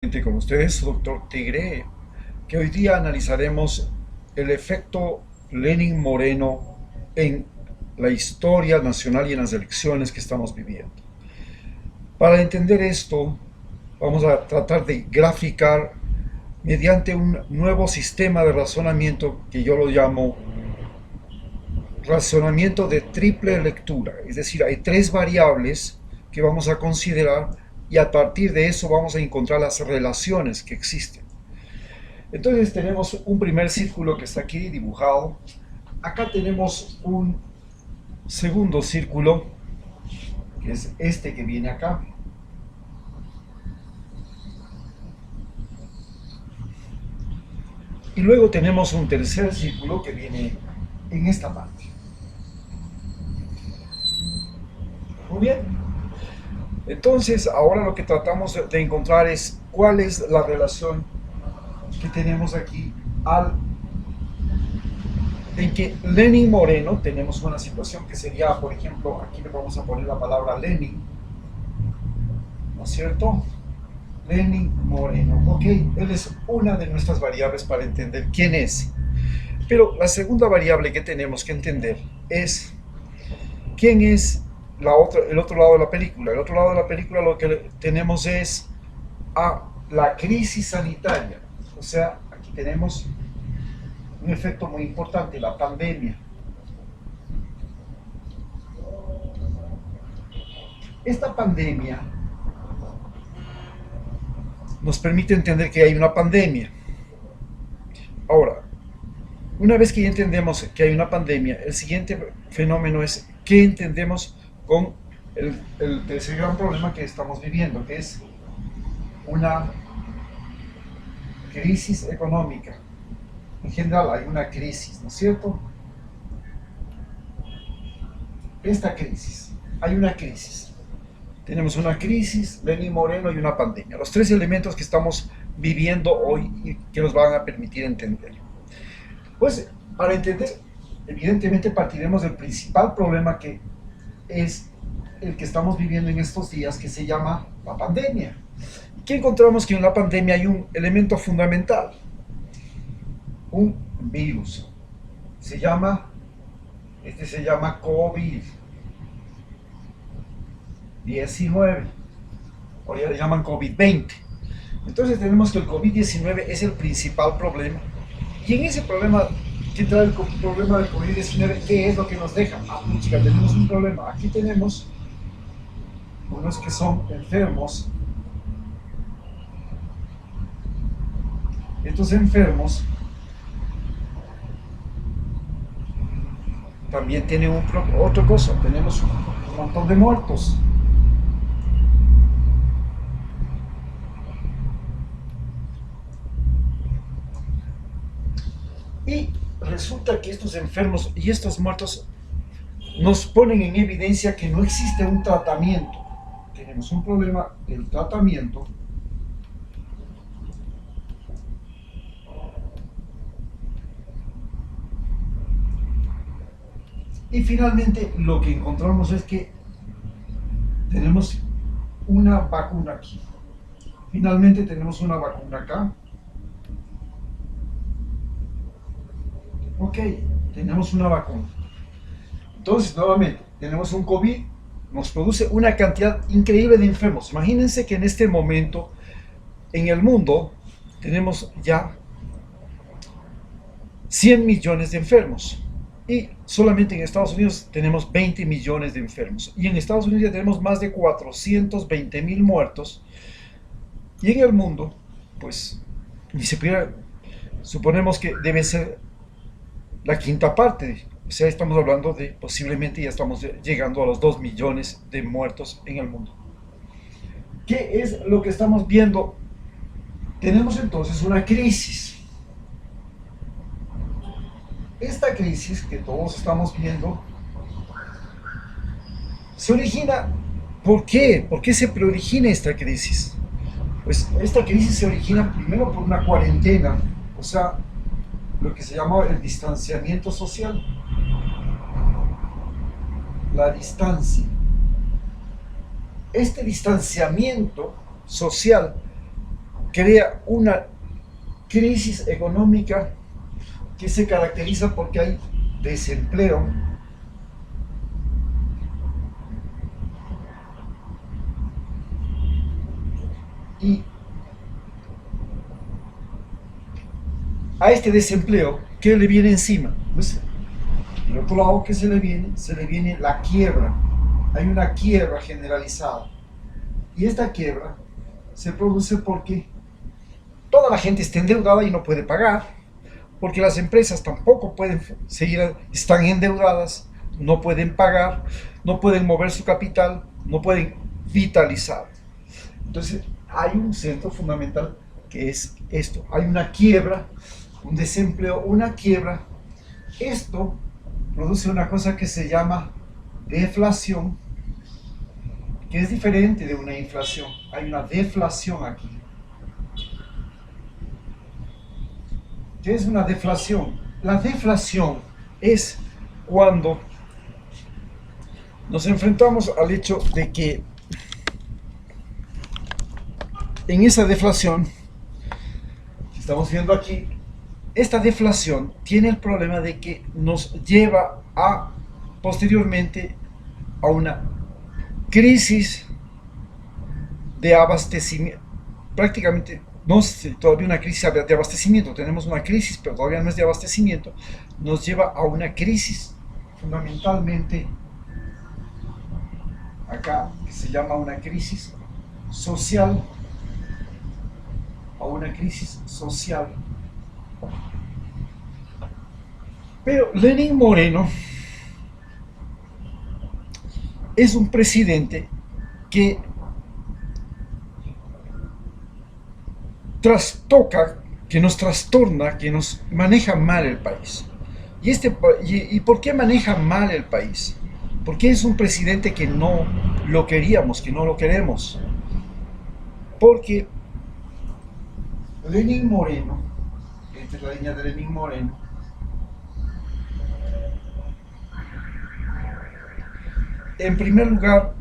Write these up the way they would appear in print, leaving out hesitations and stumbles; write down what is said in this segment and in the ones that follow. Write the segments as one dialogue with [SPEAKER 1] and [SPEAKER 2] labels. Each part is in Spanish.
[SPEAKER 1] Con ustedes, doctor Tigre, que hoy día analizaremos el efecto Lenin Moreno en la historia nacional y en las elecciones que estamos viviendo. Para entender esto, vamos a tratar de graficar mediante un nuevo sistema de razonamiento que yo lo llamo razonamiento de triple lectura. Es decir, hay tres variables que vamos a considerar y a partir de eso vamos a encontrar las relaciones que existen. Entonces tenemos un primer círculo que está aquí dibujado. Acá tenemos un segundo círculo, que es este que viene acá. Y luego tenemos un tercer círculo que viene en esta parte. Muy bien. Entonces ahora lo que tratamos de encontrar es cuál es la relación que tenemos aquí en que Lenin Moreno tenemos una situación que sería, por ejemplo, aquí le vamos a poner la palabra Lenin, ¿no es cierto? Lenin Moreno, ok, él es una de nuestras variables para entender quién es. Pero la segunda variable que tenemos que entender es quién es el otro lado de la película. El otro lado de la película lo que tenemos es a la crisis sanitaria. O sea, aquí tenemos un efecto muy importante, la pandemia. Esta pandemia nos permite entender que hay una pandemia. Ahora, una vez que ya entendemos que hay una pandemia, el siguiente fenómeno es qué entendemos con el tercer gran problema que estamos viviendo, que es una crisis económica. En general hay una crisis, ¿no es cierto? Esta crisis, hay una crisis. Tenemos una crisis, Lenin Moreno y una pandemia. Los tres elementos que estamos viviendo hoy y que nos van a permitir entender. Pues para entender, evidentemente partiremos del principal problema que es el que estamos viviendo en estos días, que se llama la pandemia. ¿Y qué encontramos? Que en la pandemia hay un elemento fundamental, un virus. Este se llama COVID-19, o ya le llaman COVID-20. Entonces tenemos que el COVID-19 es el principal problema. Y en ese problema, ¿qué trae el problema del COVID-19? ¿Qué es lo que nos deja? Chica, tenemos un problema. Aquí tenemos unos que son enfermos. Estos enfermos también tienen otra cosa. Tenemos un montón de muertos. Y resulta que estos enfermos y estos muertos nos ponen en evidencia que no existe un tratamiento. Tenemos un problema del tratamiento. Y finalmente lo que encontramos es que tenemos una vacuna aquí. Finalmente tenemos una vacuna acá. Ok, tenemos una vacuna. Entonces, nuevamente, tenemos un COVID, nos produce una cantidad increíble de enfermos. Imagínense que en este momento, en el mundo, tenemos ya 100 millones de enfermos. Y solamente en Estados Unidos tenemos 20 millones de enfermos. Y en Estados Unidos ya tenemos más de 420,000 muertos. Y en el mundo, pues, ni siquiera suponemos que debe ser la quinta parte. O sea, estamos hablando de posiblemente ya estamos llegando a los 2 millones de muertos en el mundo. ¿Qué es lo que estamos viendo? Tenemos entonces una crisis. Esta crisis que todos estamos viendo se origina. ¿Por qué? ¿Por qué se preorigina esta crisis? Pues esta crisis se origina primero por una cuarentena, o sea, lo que se llama el distanciamiento social. La distancia. Este distanciamiento social crea una crisis económica que se caracteriza porque hay desempleo, y a este desempleo, ¿qué le viene encima? Pues, el otro lado que se le viene la quiebra. Hay una quiebra generalizada. Y esta quiebra se produce porque toda la gente está endeudada y no puede pagar, porque las empresas tampoco pueden seguir, están endeudadas, no pueden pagar, no pueden mover su capital, no pueden vitalizar. Entonces, hay un centro fundamental que es esto. Hay una quiebra, un desempleo, una quiebra. Esto produce una cosa que se llama deflación, que es diferente de una inflación. Hay una deflación aquí. ¿Qué es una deflación? La deflación es cuando nos enfrentamos al hecho de que en esa deflación, estamos viendo aquí, esta deflación tiene el problema de que nos lleva a posteriormente a una crisis de abastecimiento. Prácticamente no es todavía una crisis de abastecimiento, tenemos una crisis, pero todavía no es de abastecimiento. Nos lleva a una crisis fundamentalmente acá, que se llama una crisis social, a una crisis social. Pero Lenín Moreno es un presidente que trastoca, que nos trastorna, que nos maneja mal el país. ¿Y por qué maneja mal el país? Porque es un presidente que no lo queríamos, que no lo queremos. Porque Lenín Moreno, esta es la línea de Lenín Moreno, en primer lugar,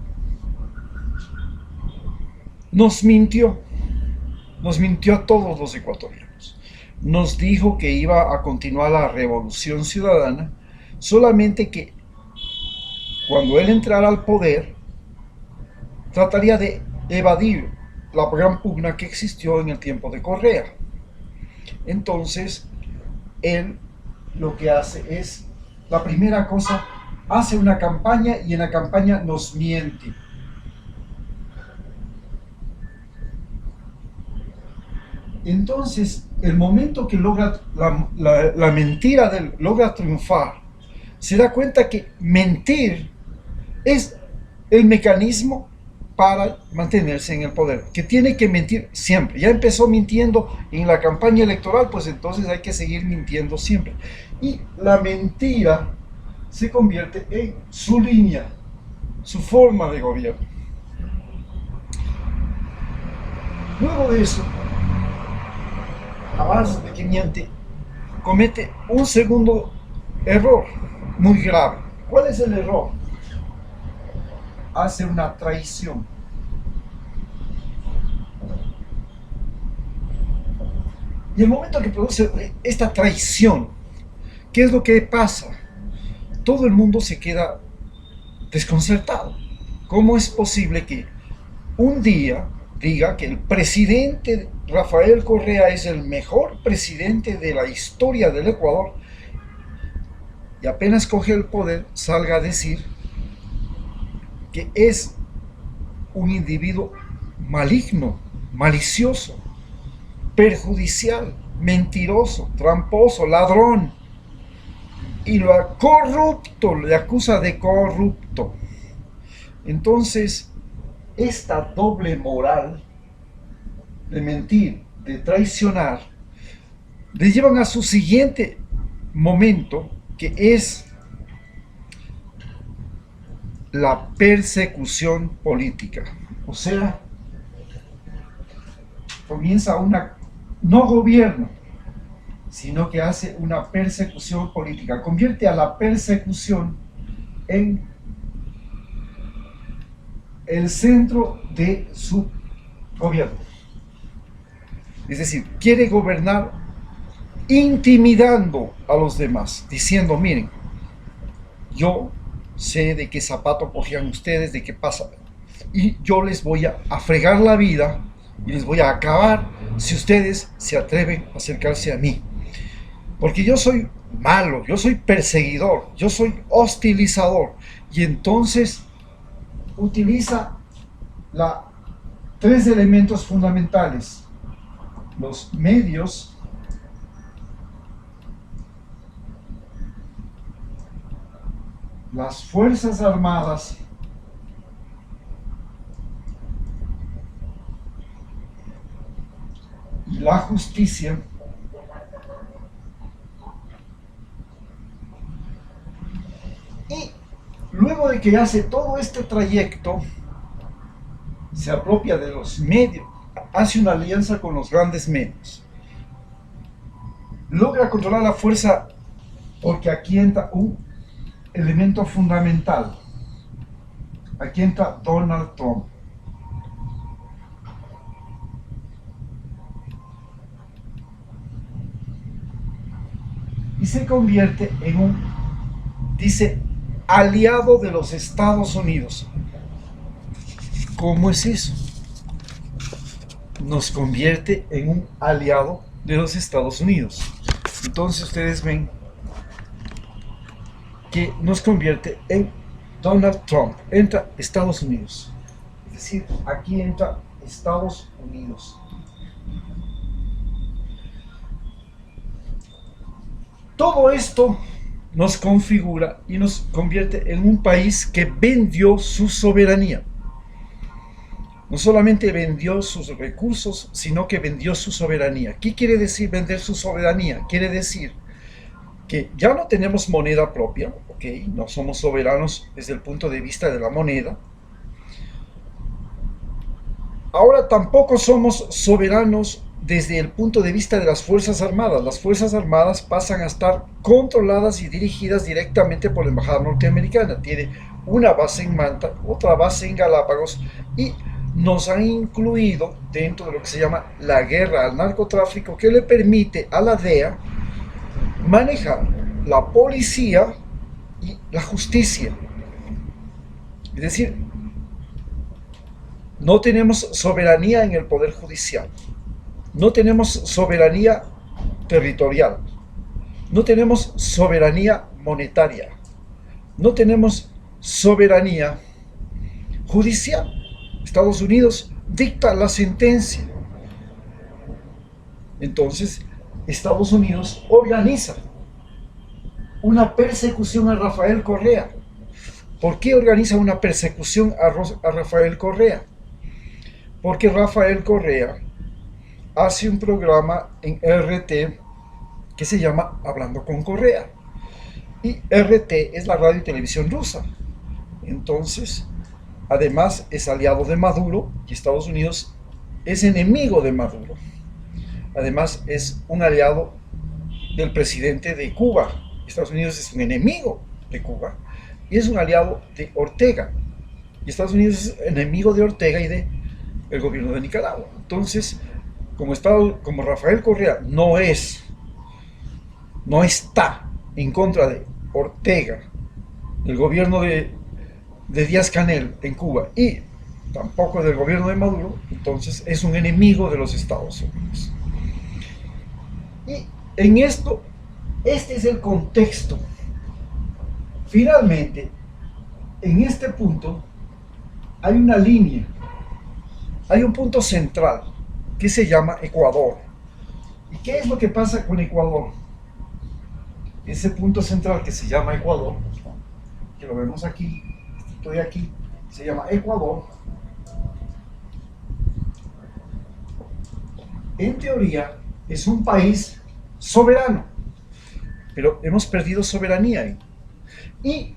[SPEAKER 1] nos mintió a todos los ecuatorianos. Nos dijo que iba a continuar la revolución ciudadana, solamente que cuando él entrara al poder, trataría de evadir la gran pugna que existió en el tiempo de Correa. Entonces, él lo que hace es, la primera cosa, hace una campaña y en la campaña nos miente. Entonces, el momento que logra la mentira logra triunfar, se da cuenta que mentir es el mecanismo para mantenerse en el poder, que tiene que mentir siempre. Ya empezó mintiendo en la campaña electoral, pues entonces hay que seguir mintiendo siempre. Y la mentira se convierte en su línea, su forma de gobierno. Luego de eso, a base de que miente, comete un segundo error muy grave. ¿Cuál es el error? Hace una traición. Y el momento que produce esta traición, ¿qué es lo que pasa? Todo el mundo se queda desconcertado. ¿Cómo es posible que un día diga que el presidente Rafael Correa es el mejor presidente de la historia del Ecuador y apenas coge el poder salga a decir que es un individuo maligno, malicioso, perjudicial, mentiroso, tramposo, ladrón, y lo corrupto, le acusa de corrupto? Entonces, esta doble moral de mentir, de traicionar, le llevan a su siguiente momento, que es la persecución política. O sea, comienza una, no gobierno, sino que hace una persecución política. Convierte a la persecución en el centro de su gobierno. Es decir, quiere gobernar intimidando a los demás, diciendo, miren, yo sé de qué zapato cogían ustedes, de qué pasa, y yo les voy a fregar la vida y les voy a acabar si ustedes se atreven a acercarse a mí. Porque yo soy malo, yo soy perseguidor, yo soy hostilizador. Y entonces utiliza tres elementos fundamentales: los medios, las fuerzas armadas y la justicia y luego de que hace todo este trayecto se apropia de los medios, hace una alianza con los grandes medios, logra controlar la fuerza, porque aquí entra un elemento fundamental, aquí entra Donald Trump. Y se convierte en un, dice, aliado de los Estados Unidos. ¿Cómo es eso? Nos convierte en un aliado de los Estados Unidos. Entonces ustedes ven que nos convierte en Donald Trump. Entra Estados Unidos. Es decir, aquí entra Estados Unidos. Todo esto nos configura y nos convierte en un país que vendió su soberanía. No solamente vendió sus recursos, sino que vendió su soberanía. ¿Qué quiere decir vender su soberanía? Quiere decir que ya no tenemos moneda propia, ¿ok? No somos soberanos desde el punto de vista de la moneda. Ahora tampoco somos soberanos desde el punto de vista de las Fuerzas Armadas. Las Fuerzas Armadas pasan a estar controladas y dirigidas directamente por la Embajada Norteamericana. Tiene una base en Manta, otra base en Galápagos, y nos han incluido dentro de lo que se llama la guerra al narcotráfico, que le permite a la DEA manejar la policía y la justicia. Es decir, no tenemos soberanía en el poder judicial, no tenemos soberanía territorial, no tenemos soberanía monetaria, no tenemos soberanía judicial. Estados Unidos dicta la sentencia. Entonces, Estados Unidos organiza una persecución a Rafael Correa. ¿Por qué organiza una persecución a Rafael Correa? Porque Rafael Correa hace un programa en RT que se llama Hablando con Correa. Y RT es la radio y televisión rusa. Entonces, además es aliado de Maduro y Estados Unidos es enemigo de Maduro. Además es un aliado del presidente de Cuba. Estados Unidos es un enemigo de Cuba y es un aliado de Ortega. Y Estados Unidos es enemigo de Ortega y del gobierno de Nicaragua. Entonces, como Rafael Correa no está en contra de Ortega, del gobierno de Díaz-Canel en Cuba y tampoco del gobierno de Maduro, entonces es un enemigo de los Estados Unidos. Y en esto, este es el contexto. Finalmente, en este punto hay una línea, hay un punto central que se llama Ecuador. ¿Y qué es lo que pasa con Ecuador? Ese punto central que se llama Ecuador, que lo vemos aquí, estoy aquí, se llama Ecuador. En teoría es un país soberano, pero hemos perdido soberanía ahí. Y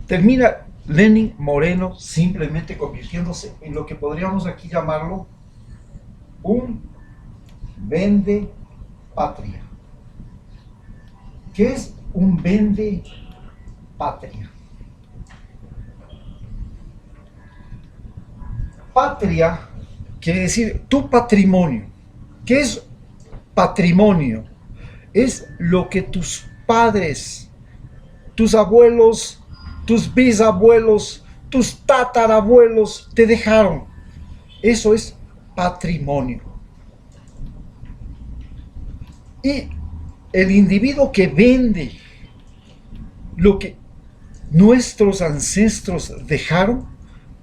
[SPEAKER 1] termina Lenín Moreno simplemente convirtiéndose en lo que podríamos aquí llamarlo un vende patria. ¿Qué es un vende patria? Patria quiere decir tu patrimonio. ¿Qué es patrimonio? Es lo que tus padres, tus abuelos, tus bisabuelos, tus tatarabuelos te dejaron. Eso es patrimonio. Y el individuo que vende lo que nuestros ancestros dejaron,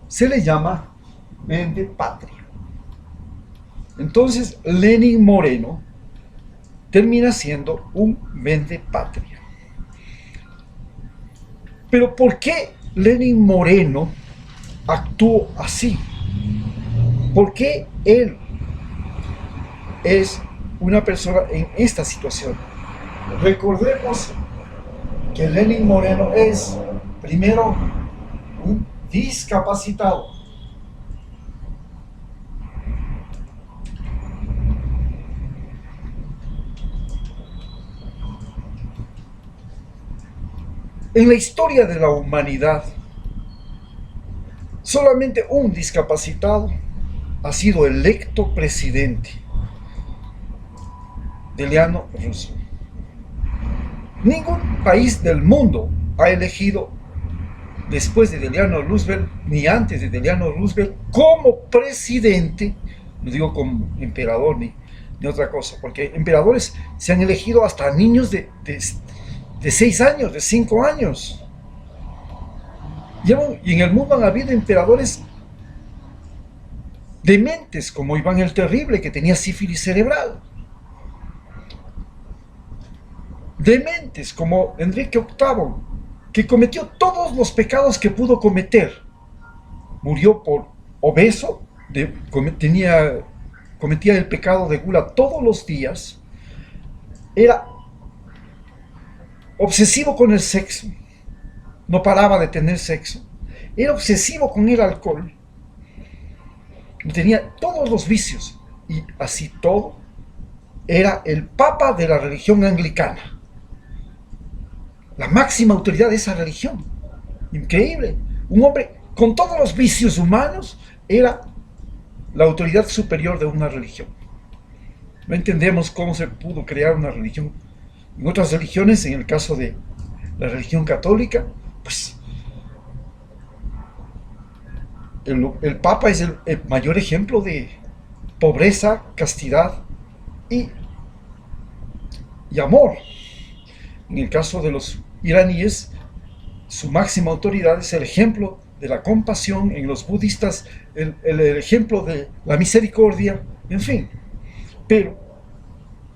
[SPEAKER 1] se le llama vende patria. Entonces, Lenin Moreno termina siendo un vende patria. Pero ¿por qué Lenin Moreno actuó así? ¿Por qué él es una persona en esta situación? Recordemos que Lenin Moreno es, primero, un discapacitado. En la historia de la humanidad, solamente un discapacitado ha sido electo presidente, Delano Roosevelt. Ningún país del mundo ha elegido, después de Delano Roosevelt, ni antes de Delano Roosevelt, como presidente, no digo como emperador ni otra cosa, porque emperadores se han elegido hasta niños de 6 años, de 5 años. Y en el mundo han habido emperadores dementes, como Iván el Terrible, que tenía sífilis cerebral. Dementes, como Enrique VIII, que cometió todos los pecados que pudo cometer. Murió por obeso, cometía el pecado de gula todos los días, era obsesivo con el sexo, no paraba de tener sexo, era obsesivo con el alcohol, tenía todos los vicios, y así todo, era el papa de la religión anglicana, la máxima autoridad de esa religión. Increíble, un hombre con todos los vicios humanos era la autoridad superior de una religión. No entendemos cómo se pudo crear una religión. En otras religiones, en el caso de la religión católica, pues el Papa es el mayor ejemplo de pobreza, castidad y amor. En el caso de los iraníes, su máxima autoridad es el ejemplo de la compasión. En los budistas, el ejemplo de la misericordia, en fin. Pero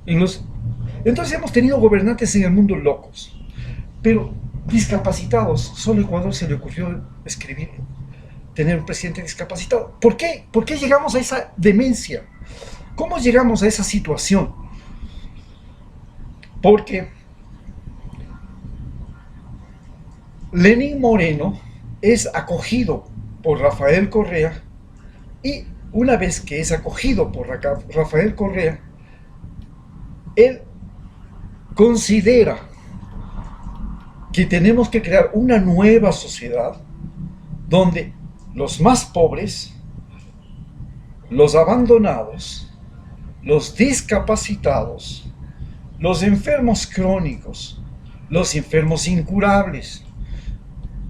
[SPEAKER 1] entonces hemos tenido gobernantes en el mundo locos, pero discapacitados. Solo a Ecuador se le ocurrió tener un presidente discapacitado. ¿Por qué? ¿Por qué llegamos a esa demencia? ¿Cómo llegamos a esa situación? Porque Lenin Moreno es acogido por Rafael Correa, y una vez que es acogido por Rafael Correa, él considera que tenemos que crear una nueva sociedad donde los más pobres, los abandonados, los discapacitados, los enfermos crónicos, los enfermos incurables,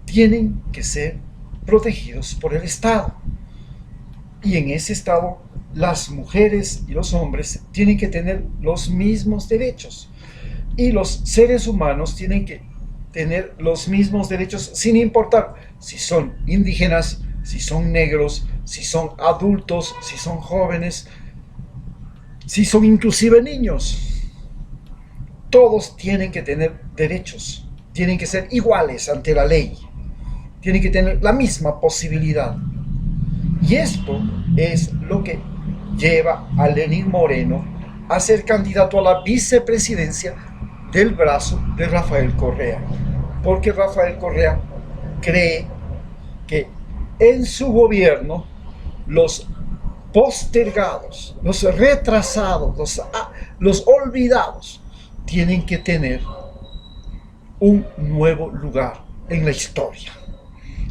[SPEAKER 1] tienen que ser protegidos por el Estado. Y en ese Estado, las mujeres y los hombres tienen que tener los mismos derechos. Y los seres humanos tienen que tener los mismos derechos, sin importar si son indígenas, si son negros, si son adultos, si son jóvenes, si son inclusive niños. Todos tienen que tener derechos, tienen que ser iguales ante la ley, tienen que tener la misma posibilidad. Y esto es lo que lleva a Lenin Moreno a ser candidato a la vicepresidencia del brazo de Rafael Correa, porque Rafael Correa cree que en su gobierno los postergados, los retrasados, los olvidados tienen que tener un nuevo lugar en la historia.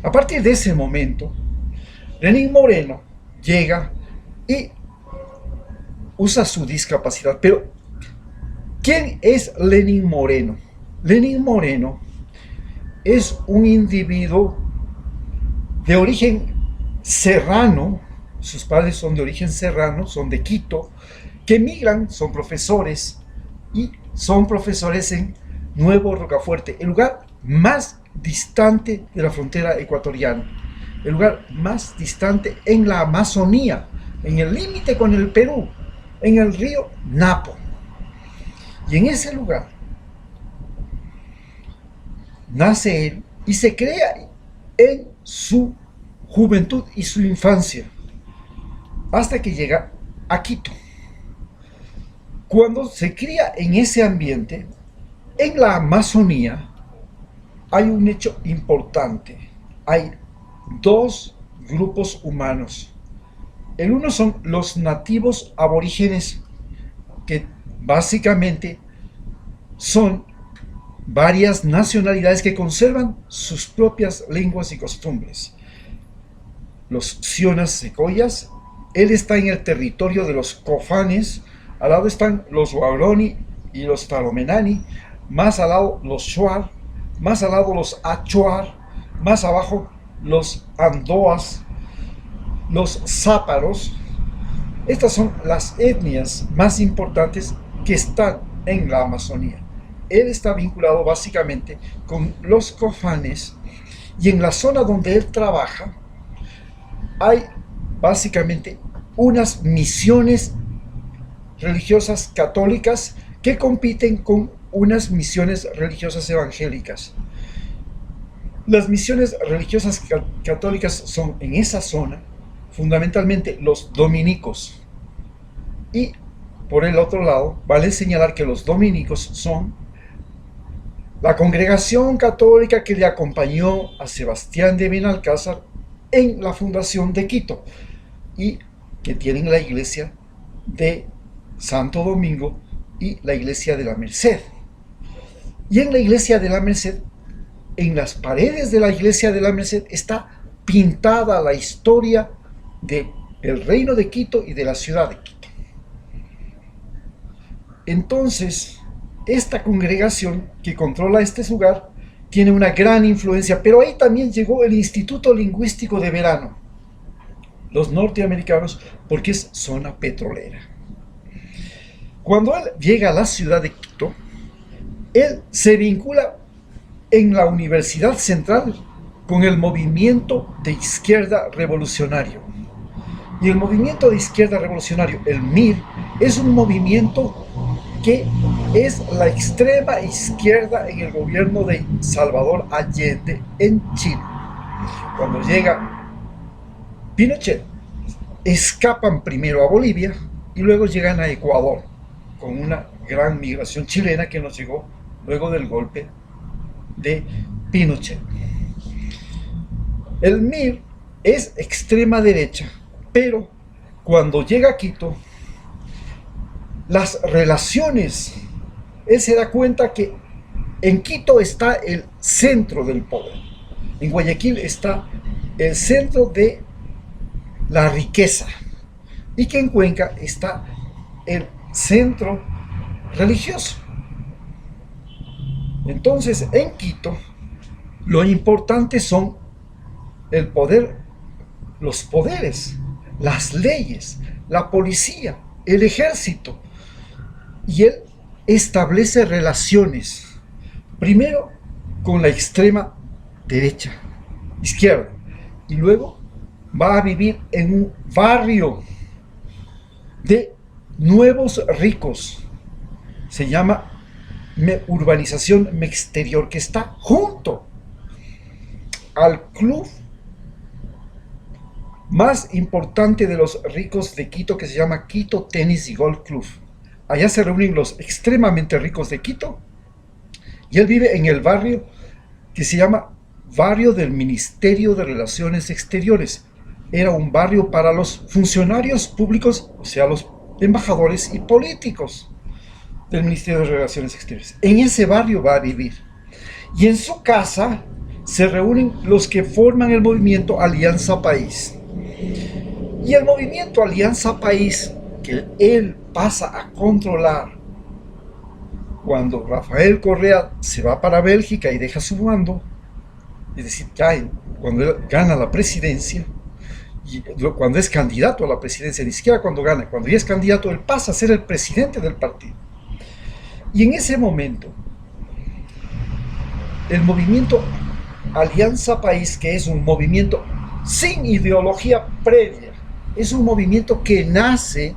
[SPEAKER 1] A partir de ese momento, Lenin Moreno llega y usa su discapacidad. Pero, ¿quién es Lenín Moreno? Lenín Moreno es un individuo de origen serrano, sus padres son de origen serrano, son de Quito, que emigran, son profesores, y son profesores en Nuevo Rocafuerte, el lugar más distante de la frontera ecuatoriana, el lugar más distante en la Amazonía, en el límite con el Perú, en el río Napo. Y en ese lugar nace él y se crea en su juventud y su infancia, hasta que llega a Quito. Cuando se cría en ese ambiente, en la Amazonía, hay un hecho importante. Hay dos grupos humanos. El uno son los nativos aborígenes, que básicamente son varias nacionalidades que conservan sus propias lenguas y costumbres. Los Sionas Secoyas, él está en el territorio de los Cofanes, al lado están los Waorani y los Taromenani, más al lado los Shuar, más al lado los Achuar, más abajo los Andoas, los Záparos. Estas son las etnias más importantes que están en la Amazonía. Él está vinculado básicamente con los Cofanes, y en la zona donde él trabaja hay básicamente unas misiones religiosas católicas que compiten con unas misiones religiosas evangélicas. Las misiones religiosas católicas son en esa zona fundamentalmente los dominicos, y por el otro lado vale señalar que los dominicos son la congregación católica que le acompañó a Sebastián de Benalcázar en la fundación de Quito, y que tienen la iglesia de Santo Domingo y la iglesia de la Merced. Y en la iglesia de la Merced, en las paredes de la iglesia de la Merced, está pintada la historia del reino de Quito y de la ciudad de Quito. Entonces, esta congregación que controla este lugar tiene una gran influencia, pero ahí también llegó el Instituto Lingüístico de Verano, los norteamericanos, porque es zona petrolera. Cuando él llega a la ciudad de Quito, él se vincula en la Universidad Central con el movimiento de izquierda revolucionario. Y el movimiento de izquierda revolucionario, el MIR, es un movimiento que es la extrema izquierda en el gobierno de Salvador Allende en Chile. Cuando llega Pinochet, escapan primero a Bolivia y luego llegan a Ecuador, con una gran migración chilena que nos llegó luego del golpe de Pinochet. El MIR es extrema derecha, pero cuando llega a Quito, las relaciones, él se da cuenta que en Quito está el centro del poder, en Guayaquil está el centro de la riqueza, y que en Cuenca está el centro religioso. Entonces, en Quito, lo importante son el poder, los poderes, las leyes, la policía, el ejército. Y él establece relaciones, primero con la extrema derecha, izquierda, y luego va a vivir en un barrio de nuevos ricos. Se llama Urbanización Exterior, que está junto al club más importante de los ricos de Quito, que se llama Quito Tenis y Golf Club. Allá se reúnen los extremadamente ricos de Quito, y él vive en el barrio que se llama Barrio del Ministerio de Relaciones Exteriores. Era un barrio para los funcionarios públicos, o sea, los embajadores y políticos del Ministerio de Relaciones Exteriores. En ese barrio va a vivir. Y en su casa se reúnen los que forman el movimiento Alianza País. Y el movimiento Alianza País, que él pasa a controlar cuando Rafael Correa se va para Bélgica y deja su mando, es decir, cuando él gana la presidencia, y cuando es candidato a la presidencia, ni siquiera cuando gana, cuando ya es candidato, él pasa a ser el presidente del partido. Y en ese momento, el movimiento Alianza País, que es un movimiento sin ideología previa, es un movimiento que nace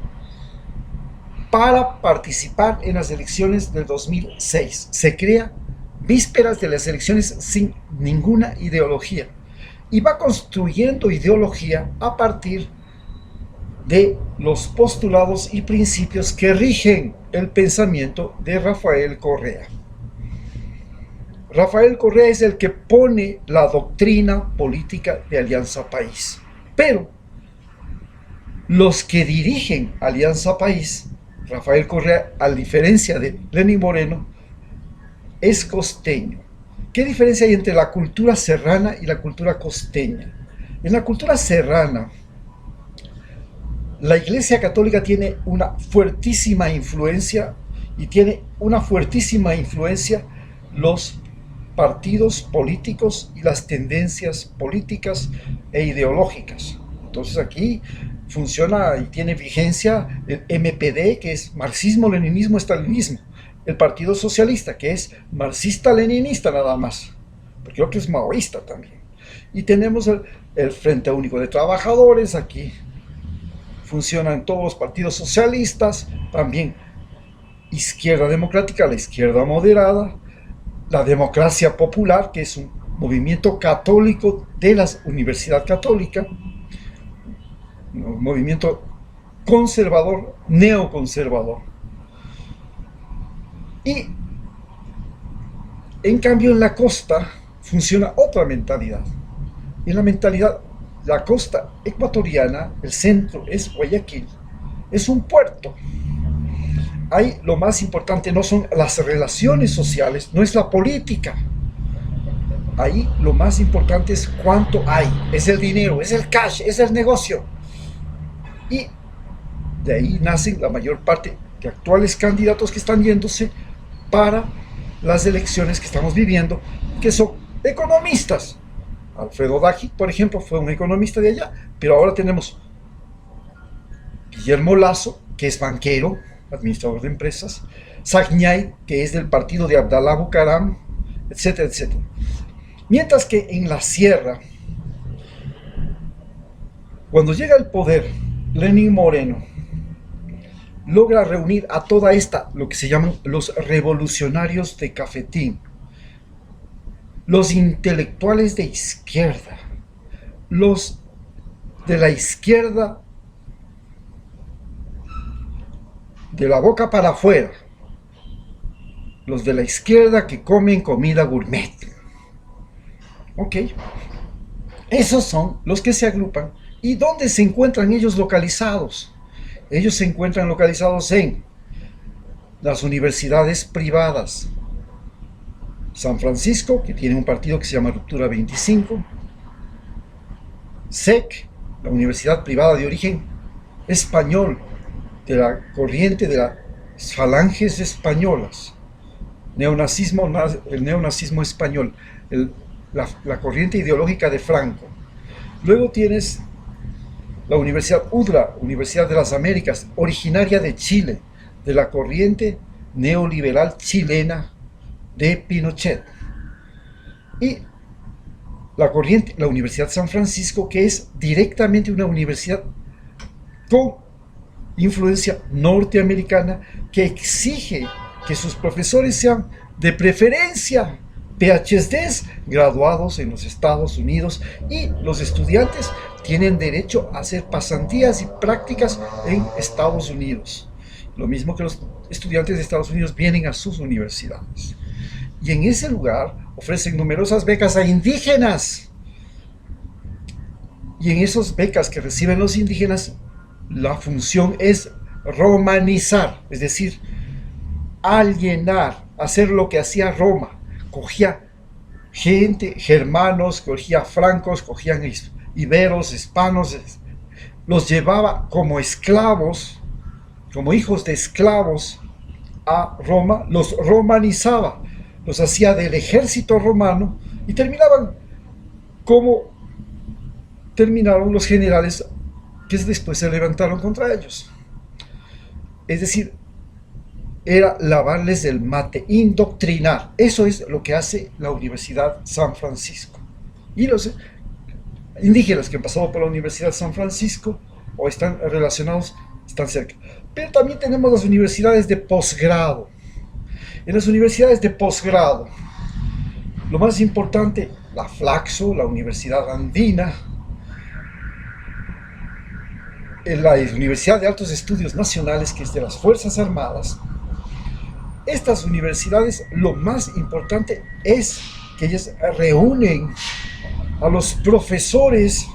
[SPEAKER 1] para participar en las elecciones del 2006. Se crea vísperas de las elecciones sin ninguna ideología y va construyendo ideología a partir de los postulados y principios que rigen el pensamiento de Rafael Correa. Rafael Correa es el que pone la doctrina política de Alianza País, pero los que dirigen Alianza País, Rafael Correa, a diferencia de Lenín Moreno, es costeño. ¿Qué diferencia hay entre la cultura serrana y la cultura costeña? En la cultura serrana, la Iglesia Católica tiene una fuertísima influencia y tiene una fuertísima influencia los partidos políticos y las tendencias políticas e ideológicas. Entonces aquí funciona y tiene vigencia el MPD, que es marxismo, leninismo, estalinismo, el Partido Socialista, que es marxista-leninista nada más, porque creo que es maoísta también, y tenemos el Frente Único de Trabajadores. Aquí funcionan todos los partidos socialistas, también izquierda democrática, la izquierda moderada, la democracia popular, que es un movimiento católico de la Universidad Católica, un movimiento conservador, neoconservador. Y en cambio en la costa funciona otra mentalidad. En la mentalidad, la costa ecuatoriana, el centro es Guayaquil, es un puerto. Ahí lo más importante no son las relaciones sociales, no es la política. Ahí lo más importante es cuánto hay, es el dinero, es el cash, es el negocio. Y de ahí nacen la mayor parte de actuales candidatos que están yéndose para las elecciones que estamos viviendo, que son economistas. Alfredo Daggi, por ejemplo, fue un economista de allá, pero ahora tenemos Guillermo Lasso, que es banquero, administrador de empresas, Sagniay, que es del partido de Abdalá Bucaram, etcétera, etcétera. Mientras que en la sierra, cuando llega al poder Lenín Moreno, logra reunir a toda esta, lo que se llaman los revolucionarios de Cafetín, los intelectuales de izquierda, los de la izquierda de la boca para afuera, los de la izquierda que comen comida gourmet. Ok, esos son los que se agrupan. ¿Y dónde se encuentran ellos localizados? Ellos se encuentran localizados en las universidades privadas. San Francisco, que tiene un partido que se llama Ruptura 25. SEC, la universidad privada de origen español, de la corriente de las falanges españolas. El neonazismo español, la corriente ideológica de Franco. Luego tienes la Universidad UDLA, Universidad de las Américas, originaria de Chile, de la corriente neoliberal chilena de Pinochet. Y la Universidad San Francisco, que es directamente una universidad con influencia norteamericana, que exige que sus profesores sean de preferencia PhDs graduados en los Estados Unidos, y los estudiantes tienen derecho a hacer pasantías y prácticas en Estados Unidos. Lo mismo que los estudiantes de Estados Unidos vienen a sus universidades. Y en ese lugar ofrecen numerosas becas a indígenas. Y en esas becas que reciben los indígenas, la función es romanizar, es decir, alienar, hacer lo que hacía Roma. Cogía gente, germanos, cogía francos, cogían iberos, hispanos, los llevaba como esclavos como hijos de esclavos a Roma, los romanizaba, los hacía del ejército romano y terminaban como terminaron los generales que después se levantaron contra ellos. Es decir, era lavarles el mate, indoctrinar. Eso es lo que hace la Universidad San Francisco. Y los indígenas que han pasado por la Universidad San Francisco o están relacionados, están cerca. Pero también tenemos las universidades de posgrado. En las universidades de posgrado, lo más importante, la Flaxo, la Universidad Andina, en la Universidad de Altos Estudios Nacionales, que es de las Fuerzas Armadas. Estas universidades, lo más importante es que ellas reúnen a los profesores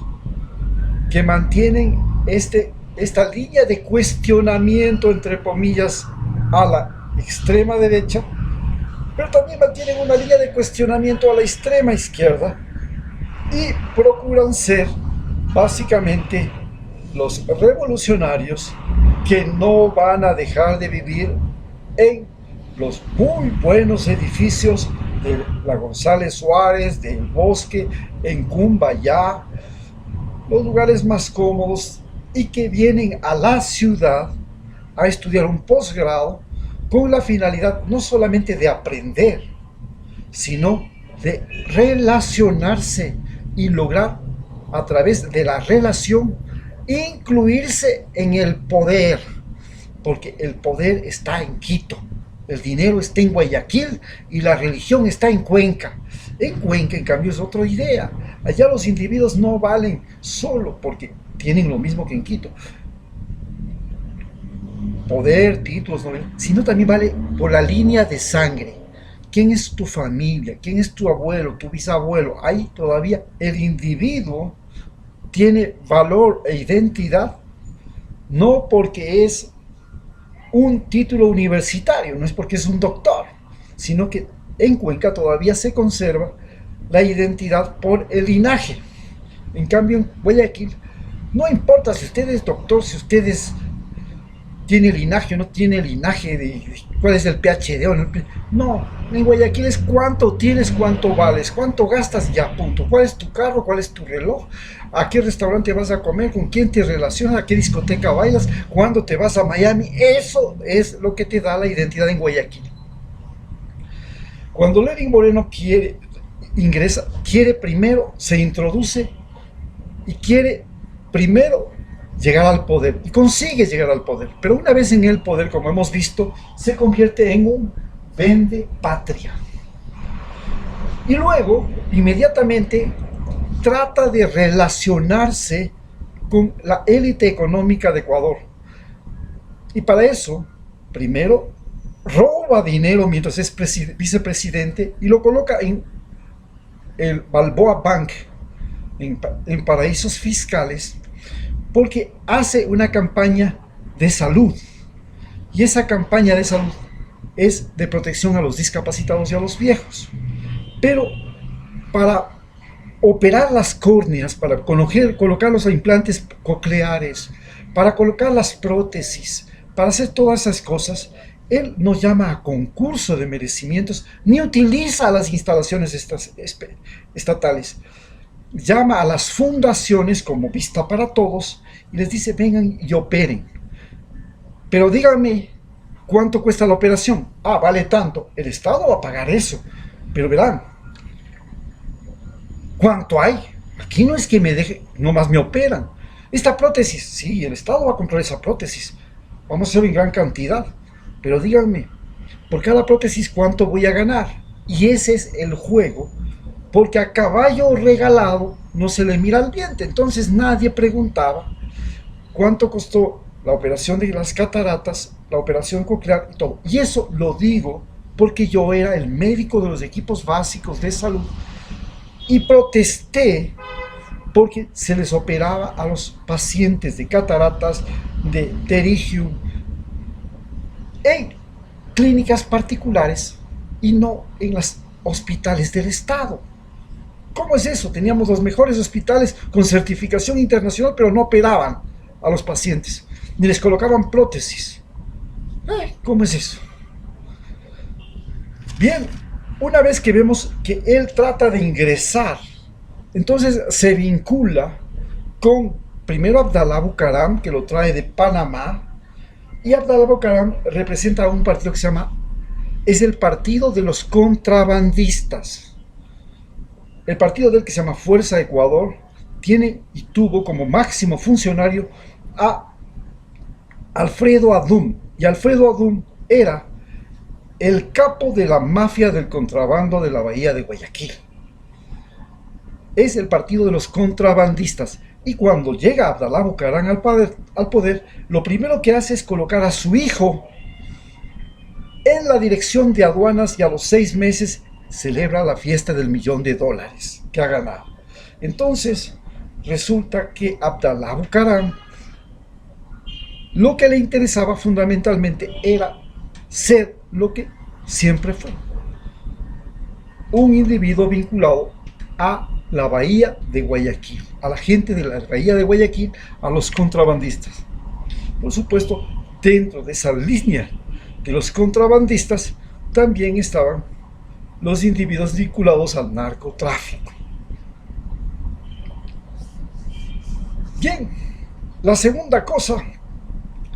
[SPEAKER 1] que mantienen esta línea de cuestionamiento, entre comillas, a la extrema derecha, pero también mantienen una línea de cuestionamiento a la extrema izquierda y procuran ser básicamente los revolucionarios que no van a dejar de vivir en los muy buenos edificios de la González Suárez, del Bosque, en Cumbayá, los lugares más cómodos, y que vienen a la ciudad a estudiar un posgrado con la finalidad no solamente de aprender, sino de relacionarse y lograr a través de la relación incluirse en el poder, porque el poder está en Quito, el dinero está en Guayaquil y la religión está en Cuenca. En Cuenca, en cambio, es otra idea. Allá los individuos no valen solo porque tienen lo mismo que en Quito, poder, títulos, sino también vale por la línea de sangre. ¿Quién es tu familia? ¿Quién es tu abuelo, tu bisabuelo? Ahí todavía el individuo tiene valor e identidad, no porque es un título universitario, no es porque es un doctor, sino que en Cuenca todavía se conserva la identidad por el linaje. En cambio, en Guayaquil, no importa si usted es doctor, si usted tiene linaje o no tiene linaje, de cuál es el PhD o no, en Guayaquil es cuánto tienes, cuánto vales, cuánto gastas, ya, punto. ¿Cuál es tu carro? ¿Cuál es tu reloj? ¿A qué restaurante vas a comer? ¿Con quién te relacionas? ¿A qué discoteca bailas? ¿Cuándo te vas a Miami? Eso es lo que te da la identidad en Guayaquil. Cuando Lenin Moreno quiere primero, se introduce y quiere primero llegar al poder, y consigue llegar al poder, pero una vez en el poder, como hemos visto, se convierte en un vende patria. Y luego, inmediatamente, trata de relacionarse con la élite económica de Ecuador. Y para eso, primero, roba dinero mientras es vicepresidente y lo coloca en el Balboa Bank, en paraísos fiscales, porque hace una campaña de salud. Y esa campaña de salud es de protección a los discapacitados y a los viejos. Pero para operar las córneas, para colocar los implantes cocleares, para colocar las prótesis, para hacer todas esas cosas, él no llama a concurso de merecimientos, ni utiliza las instalaciones estatales. Llama a las fundaciones como Vista para Todos y les dice: vengan y operen. Pero díganme, ¿cuánto cuesta la operación? Ah, vale tanto. El Estado va a pagar eso. Pero verán, ¿cuánto hay? Aquí no es que me deje, nomás me operan. Esta prótesis, sí, el Estado va a comprar esa prótesis. Vamos a hacer en gran cantidad. Pero díganme, por cada prótesis, ¿cuánto voy a ganar? Y ese es el juego, porque a caballo regalado no se le mira al diente. Entonces nadie preguntaba cuánto costó la operación de las cataratas, la operación coclear y todo. Y eso lo digo porque yo era el médico de los equipos básicos de salud y protesté porque se les operaba a los pacientes de cataratas, de pterygium, en clínicas particulares y no en los hospitales del Estado. ¿Cómo es eso? Teníamos los mejores hospitales con certificación internacional, pero no operaban a los pacientes, ni les colocaban prótesis. ¿Cómo es eso? Bien, una vez que vemos que él trata de ingresar, entonces se vincula con primero Abdalá Bucaram, que lo trae de Panamá, y Abdalá Bucaram representa un partido que se llama, es el partido de los contrabandistas. El partido del que se llama Fuerza Ecuador tiene y tuvo como máximo funcionario a Alfredo Adum, y Alfredo Adum era el capo de la mafia del contrabando de la bahía de Guayaquil. Es el partido de los contrabandistas. Y cuando llega Abdalá Bucaram al poder, lo primero que hace es colocar a su hijo en la dirección de aduanas y a los 6 meses celebra la fiesta del $1.000.000 que ha ganado. Entonces, resulta que Abdalá Bucaram lo que le interesaba fundamentalmente era ser lo que siempre fue, un individuo vinculado a la bahía de Guayaquil, a la gente de la bahía de Guayaquil, a los contrabandistas. Por supuesto, dentro de esa línea de los contrabandistas también estaban los individuos vinculados al narcotráfico. Bien, la segunda cosa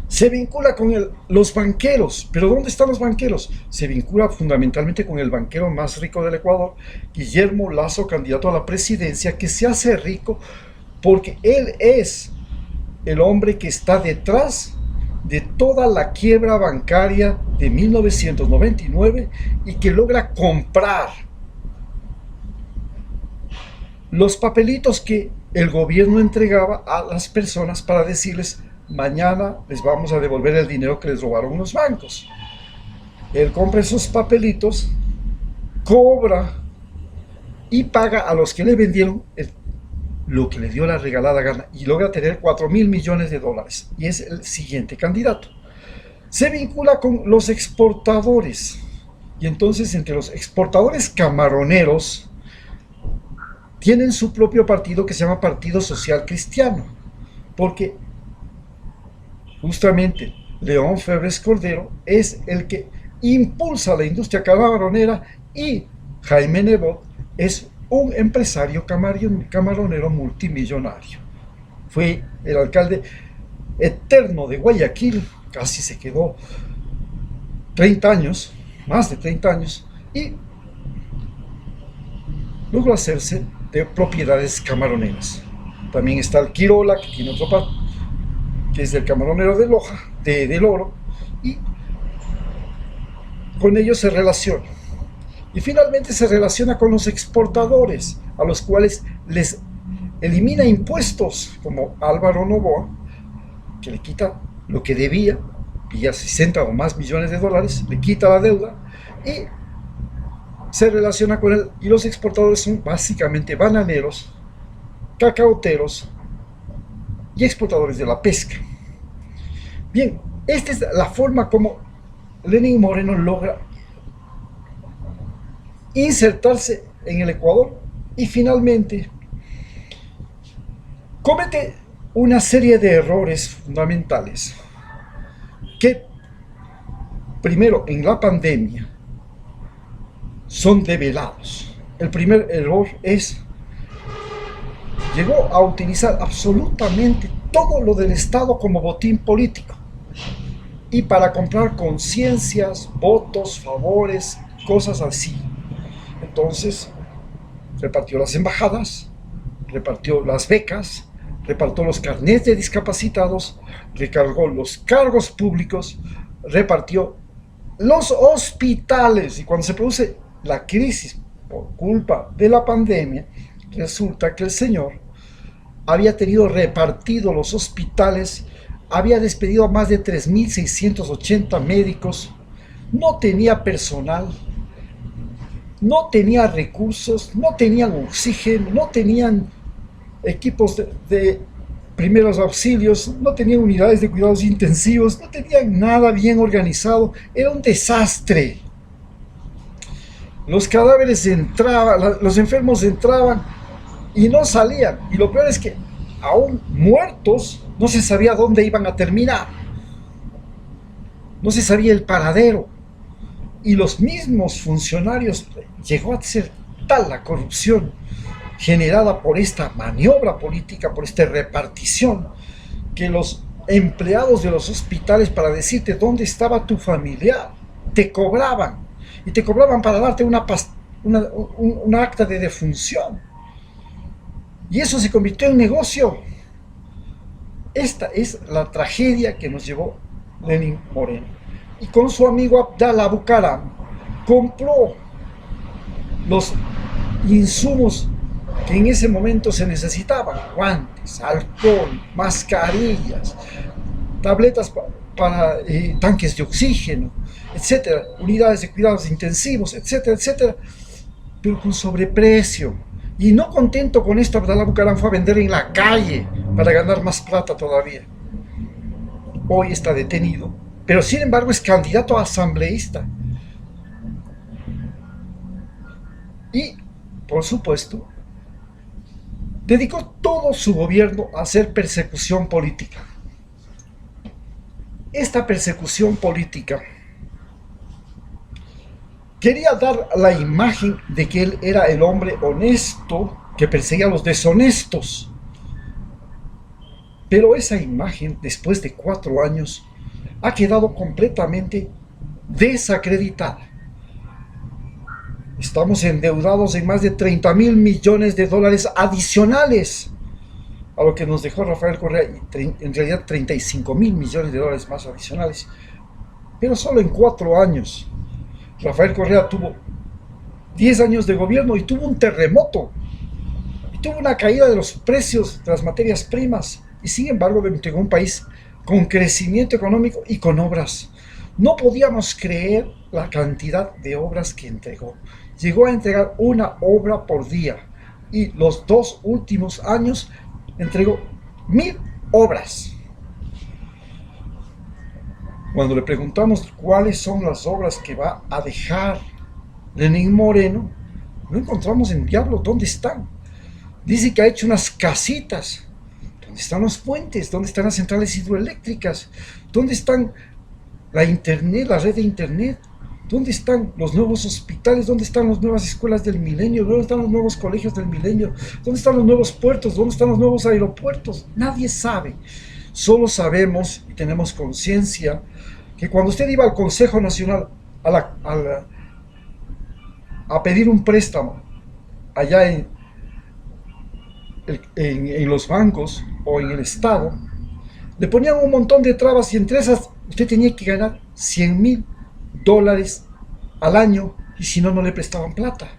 [SPEAKER 1] se vincula con los banqueros. ¿Pero dónde están los banqueros? Se vincula fundamentalmente con el banquero más rico del Ecuador, Guillermo Lasso, candidato a la presidencia, que se hace rico porque él es el hombre que está detrás de toda la quiebra bancaria de 1999 y que logra comprar los papelitos que el gobierno entregaba a las personas para decirles: mañana les vamos a devolver el dinero que les robaron los bancos. Él compra esos papelitos, cobra y paga a los que le vendieron lo que le dio la regalada gana y logra tener $4.000 millones y es el siguiente candidato. Se vincula con los exportadores y entonces entre los exportadores camaroneros tienen su propio partido que se llama Partido Social Cristiano, porque justamente León Febres Cordero es el que impulsa la industria camaronera y Jaime Nebot es un empresario camaronero multimillonario. Fue el alcalde eterno de Guayaquil, casi se quedó 30 años, más de 30 años, y logró hacerse de propiedades camaroneras. También está el Quirola, que tiene otro parte, que es del camaronero de Loja, del Oro, y con ellos se relaciona. Y finalmente se relaciona con los exportadores, a los cuales les elimina impuestos, como Álvaro Noboa, que le quita lo que debía, ya 60 o más millones de dólares, le quita la deuda y se relaciona con él. Y los exportadores son básicamente bananeros, cacaoteros y exportadores de la pesca. Bien, esta es la forma como Lenín Moreno logra insertarse en el Ecuador y finalmente comete una serie de errores fundamentales que primero en la pandemia son develados. El primer error es: llegó a utilizar absolutamente todo lo del Estado como botín político y para comprar conciencias, votos, favores, cosas así. Entonces repartió las embajadas, repartió las becas, repartió los carnets de discapacitados, recargó los cargos públicos, repartió los hospitales. Y cuando se produce la crisis por culpa de la pandemia, resulta que el señor había tenido repartido los hospitales, había despedido a más de 3.680 médicos, no tenía personal, no tenía recursos, no tenían oxígeno, no tenían equipos de primeros auxilios, no tenían unidades de cuidados intensivos, no tenían nada bien organizado, era un desastre. Los cadáveres entraban, los enfermos entraban y no salían, y lo peor es que aún muertos no se sabía dónde iban a terminar. no se sabía el paradero. Y los mismos funcionarios, llegó a ser tal la corrupción generada por esta maniobra política, por esta repartición, que los empleados de los hospitales, para decirte dónde estaba tu familiar, te cobraban, y te cobraban para darte una acta de defunción. Y eso se convirtió en negocio. Esta es la tragedia que nos llevó Lenín Moreno. Y con su amigo Abdalá Bucaram compró los insumos que en ese momento se necesitaban: guantes, alcohol, mascarillas, tabletas para tanques de oxígeno, etcétera, unidades de cuidados intensivos, etcétera, etcétera, pero con sobreprecio. Y no contento con esto, Abdalá Bucaram fue a vender en la calle para ganar más plata todavía. Hoy está detenido, pero sin embargo es candidato a asambleísta. Y, por supuesto, dedicó todo su gobierno a hacer persecución política. Esta persecución política quería dar la imagen de que él era el hombre honesto que perseguía a los deshonestos. Pero esa imagen, después de 4 años, ha quedado completamente desacreditada. Estamos endeudados en más de 30.000 millones de dólares adicionales a lo que nos dejó Rafael Correa, en realidad 35.000 millones de dólares más adicionales. Pero solo en 4 años. Rafael Correa tuvo 10 años de gobierno y tuvo un terremoto. Y tuvo una caída de los precios de las materias primas. Y sin embargo le entregó un país con crecimiento económico y con obras. No podíamos creer la cantidad de obras que entregó. Llegó a entregar una obra por día. Y los 2 últimos años entregó 1.000 obras. Cuando le preguntamos cuáles son las obras que va a dejar Lenín Moreno, no encontramos en diablo dónde están. Dice que ha hecho unas casitas. ¿Dónde están los puentes? ¿Dónde están las centrales hidroeléctricas? ¿Dónde están la internet, la red de internet? ¿Dónde están los nuevos hospitales? ¿Dónde están las nuevas escuelas del milenio? ¿Dónde están los nuevos colegios del milenio? ¿Dónde están los nuevos puertos? ¿Dónde están los nuevos aeropuertos? Nadie sabe. Solo sabemos y tenemos conciencia que cuando usted iba al Consejo Nacional a pedir un préstamo allá en los bancos o en el Estado, le ponían un montón de trabas, y entre esas usted tenía que ganar $100.000 al año, y si no, no le prestaban plata.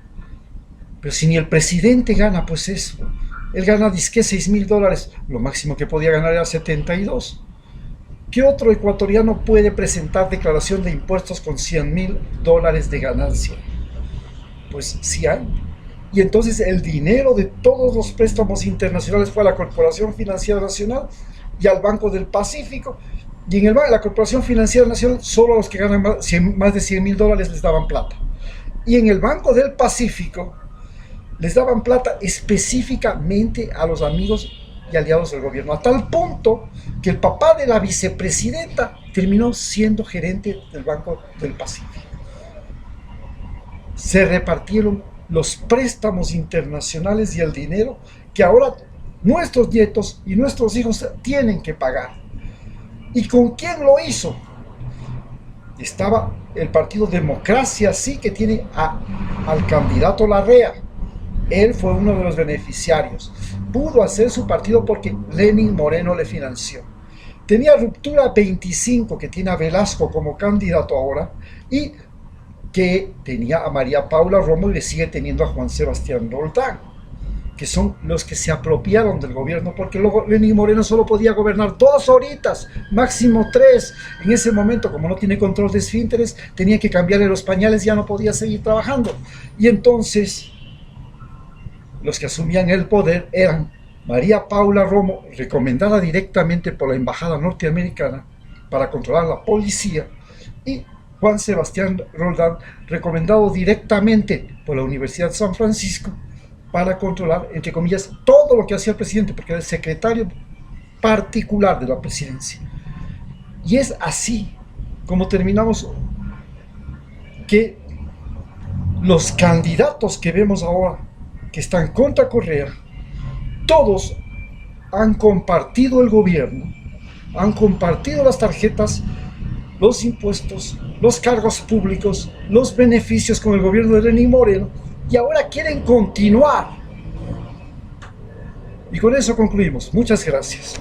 [SPEAKER 1] Pero si ni el presidente gana pues eso, él gana disque $6.000, lo máximo que podía ganar era 72. ¿Qué otro ecuatoriano puede presentar declaración de impuestos con $100.000 de ganancia? Pues sí hay. Y entonces el dinero de todos los préstamos internacionales fue a la Corporación Financiera Nacional y al Banco del Pacífico. Y en la Corporación Financiera Nacional solo a los que ganan más de $100.000 les daban plata. Y en el Banco del Pacífico les daban plata específicamente a los amigos y aliados del gobierno, a tal punto que el papá de la vicepresidenta terminó siendo gerente del Banco del Pacífico. Se repartieron los préstamos internacionales y el dinero que ahora nuestros nietos y nuestros hijos tienen que pagar. ¿Y con quién lo hizo? Estaba el partido Democracia Sí, que tiene al candidato Larrea. Él fue uno de los beneficiarios. Pudo hacer su partido porque Lenín Moreno le financió. Tenía Ruptura 25, que tiene a Velasco como candidato ahora, y que tenía a María Paula Romo, y le sigue teniendo a Juan Sebastián Roldán, que son los que se apropiaron del gobierno, porque luego Lenín Moreno solo podía gobernar 2 horitas, máximo 3. En ese momento, como no tiene control de esfínteres, tenía que cambiarle los pañales, ya no podía seguir trabajando. Y entonces los que asumían el poder eran María Paula Romo, recomendada directamente por la embajada norteamericana para controlar la policía, y Juan Sebastián Roldán, recomendado directamente por la Universidad de San Francisco para controlar, entre comillas, todo lo que hacía el presidente, porque era el secretario particular de la presidencia. Y es así como terminamos, que los candidatos que vemos ahora, que están contra Correa, todos han compartido el gobierno, han compartido las tarjetas, los impuestos, los cargos públicos, los beneficios con el gobierno de Lenín Moreno, y ahora quieren continuar. Y con eso concluimos. Muchas gracias.